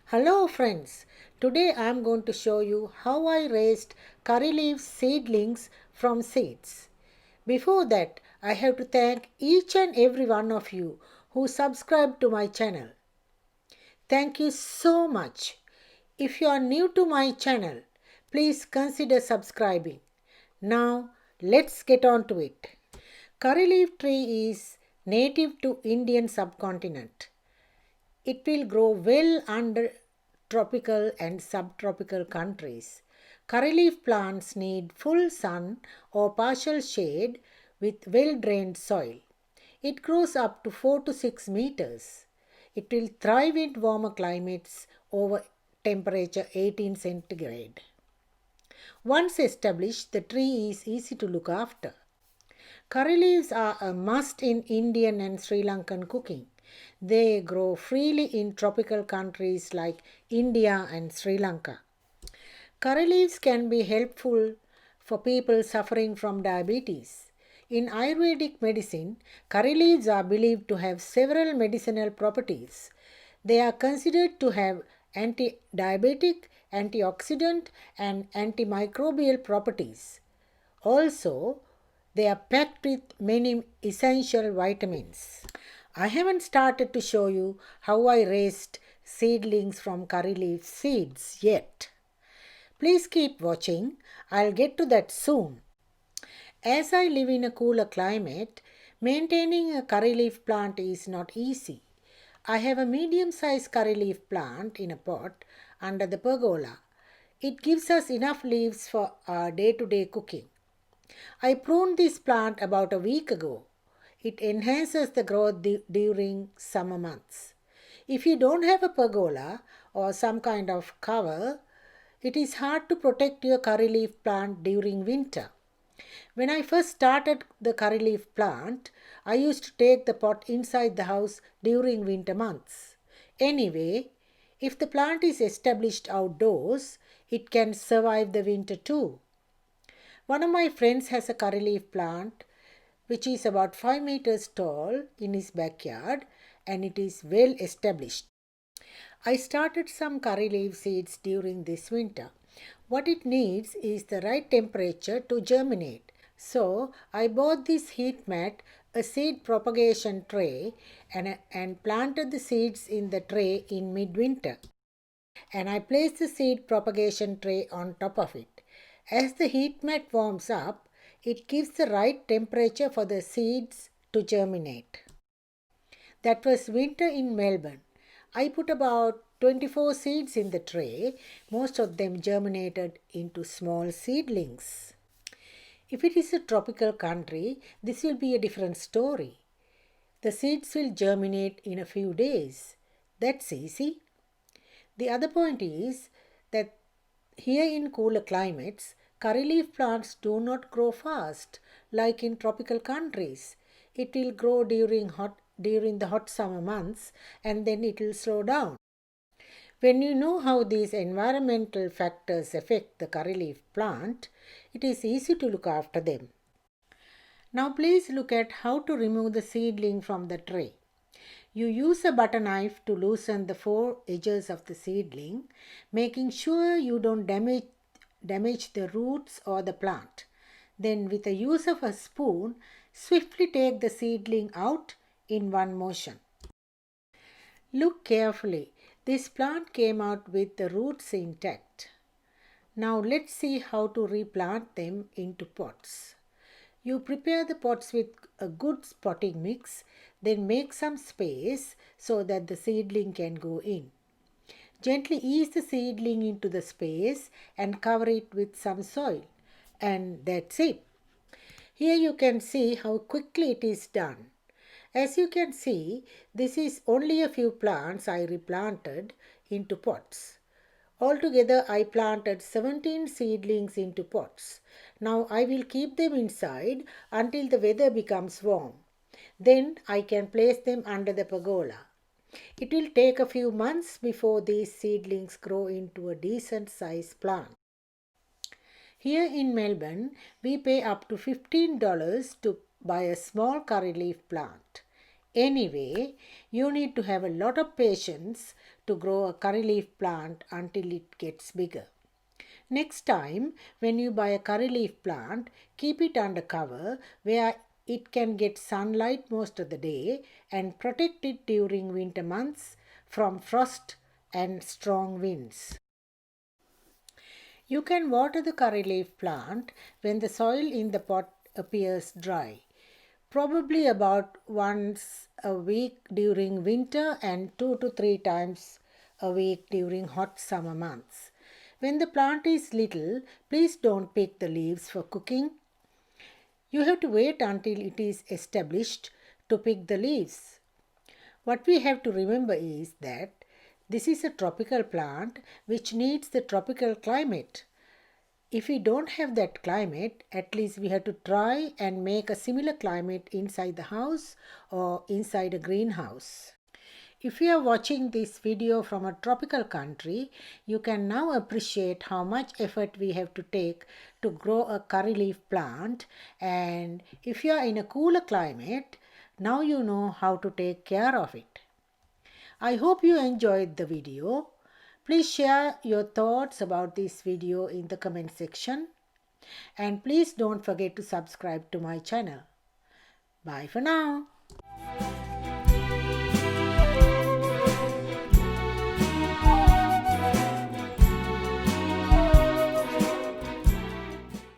Hello friends, today I am going to show you how I raised curry leaf seedlings from seeds. Before that, I have to thank each and every one of you who subscribed to my channel. Thank you so much. If you are new to my channel, please consider subscribing. Now, let's get on to it. Curry leaf tree is native to Indian subcontinent. It will grow well under tropical and subtropical countries. Curry leaf plants need full sun or partial shade with well drained soil. It grows up to 4 to 6 meters. It will thrive in warmer climates over temperature 18 centigrade. Once established, the tree is easy to look after. Curry leaves are a must in Indian and Sri Lankan cooking. They grow freely in tropical countries like India and Sri Lanka. Curry leaves can be helpful for people suffering from diabetes. In Ayurvedic medicine, curry leaves are believed to have several medicinal properties. They are considered to have anti-diabetic, antioxidant, and antimicrobial properties. Also, they are packed with many essential vitamins. I haven't started to show you how I raised seedlings from curry leaf seeds yet. Please keep watching. I'll get to that soon. As I live in a cooler climate, maintaining a curry leaf plant is not easy. I have a medium-sized curry leaf plant in a pot under the pergola. It gives us enough leaves for our day-to-day cooking. I pruned this plant about a week ago. It enhances the growth during summer months. If you don't have a pergola or some kind of cover, it is hard to protect your curry leaf plant during winter. When I first started the curry leaf plant, I used to take the pot inside the house during winter months. Anyway, if the plant is established outdoors, it can survive the winter too. One of my friends has a curry leaf plant which is about 5 meters tall in his backyard and it is well established. I started some curry leaf seeds during this winter. What it needs is the right temperature to germinate. So I bought this heat mat, a seed propagation tray, and planted the seeds in the tray in midwinter. And I placed the seed propagation tray on top of it. As the heat mat warms up, it gives the right temperature for the seeds to germinate. That was winter in Melbourne. I put about 24 seeds in the tray. Most of them germinated into small seedlings. If it is a tropical country, this will be a different story. The seeds will germinate in a few days. That's easy. The other point is that here in cooler climates, curry leaf plants do not grow fast like in tropical countries. It will grow during the hot summer months and then it will slow down. When you know how these environmental factors affect the curry leaf plant, it is easy to look after them. Now please look at how to remove the seedling from the tray. You use a butter knife to loosen the four edges of the seedling, making sure you don't damage the roots or the plant. Then with the use of a spoon, swiftly take the seedling out in one motion. Look carefully. This plant came out with the roots intact. Now let's see how to replant them into pots. You prepare the pots with a good potting mix, then make some space so that the seedling can go in. Gently ease the seedling into the space and cover it with some soil. And that's it. Here you can see how quickly it is done. As you can see, this is only a few plants I replanted into pots. Altogether, I planted 17 seedlings into pots. Now I will keep them inside until the weather becomes warm. Then I can place them under the pergola. It will take a few months before these seedlings grow into a decent sized plant. Here in Melbourne, we pay up to $15 to buy a small curry leaf plant. Anyway, you need to have a lot of patience to grow a curry leaf plant until it gets bigger. Next time, when you buy a curry leaf plant, keep it under cover where it can get sunlight most of the day and protect it during winter months from frost and strong winds. You can water the curry leaf plant when the soil in the pot appears dry, probably about once a week during winter and 2 to 3 times a week during hot summer months. When the plant is little, please don't pick the leaves for cooking. You have to wait until it is established to pick the leaves. What we have to remember is that this is a tropical plant which needs the tropical climate. If we don't have that climate, at least we have to try and make a similar climate inside the house or inside a greenhouse. If you are watching this video from a tropical country, you can now appreciate how much effort we have to take to grow a curry leaf plant. And if you are in a cooler climate, now you know how to take care of it. I hope you enjoyed the video. Please share your thoughts about this video in the comment section. And please don't forget to subscribe to my channel. Bye for now.